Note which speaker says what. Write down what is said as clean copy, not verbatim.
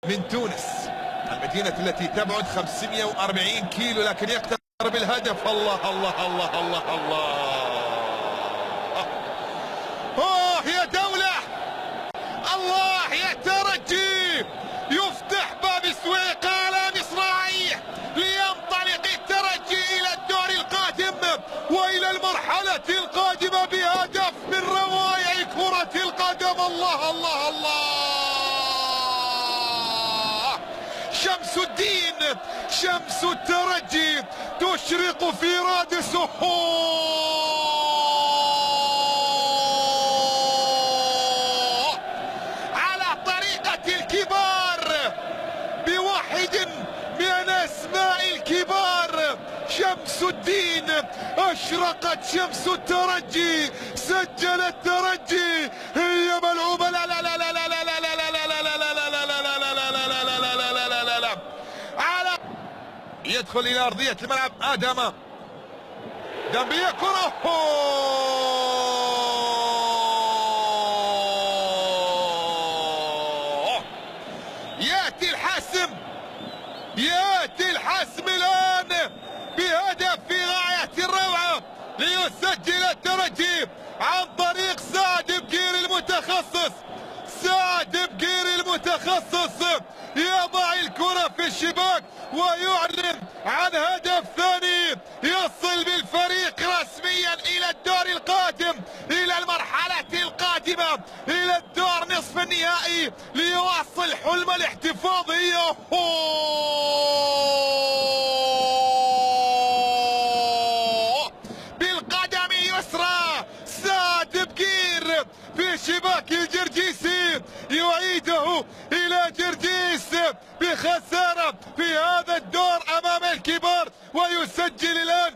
Speaker 1: من تونس، المدينة التي تبعد 540 كيلو لكن يقترب الهدف. الله الله الله الله الله. يا دولة، الله يا ترجي، يفتح باب سويق على مصراعيه لينطلق الترجي إلى الدور القادم وإلى المرحلة القادمة بهدف من روائع كرة القدم. الله الله الله. شمس الدين، شمس الترجي تشرق في رادسه على طريقة الكبار، بواحد من أسماء الكبار شمس الدين. أشرقت شمس الترجي، سجل الترجي، هي ملعوبة. لا لا لا لا لا لا لا لا على يدخل إلى أرضية الملعب آدم دمبية، كرة يأتي الحسم، يأتي الحسم الآن بهدف في غاية الروعة ليسجل الترجي عن طريق سعد بقير المتخصص. سعد بقير المتخصص يضع الكرة في الشباك ويعلن عن هدف ثاني يصل بالفريق رسميا إلى الدور القادم، إلى المرحلة القادمة، إلى الدور نصف النهائي ليواصل حلم الاحتفاظية. بالقدم اليسرى سعد بقير في شباك الجرجيسي يعيده إلى جرجيس بخسارة في هذا الدور أمام الكبار، ويسجل الآن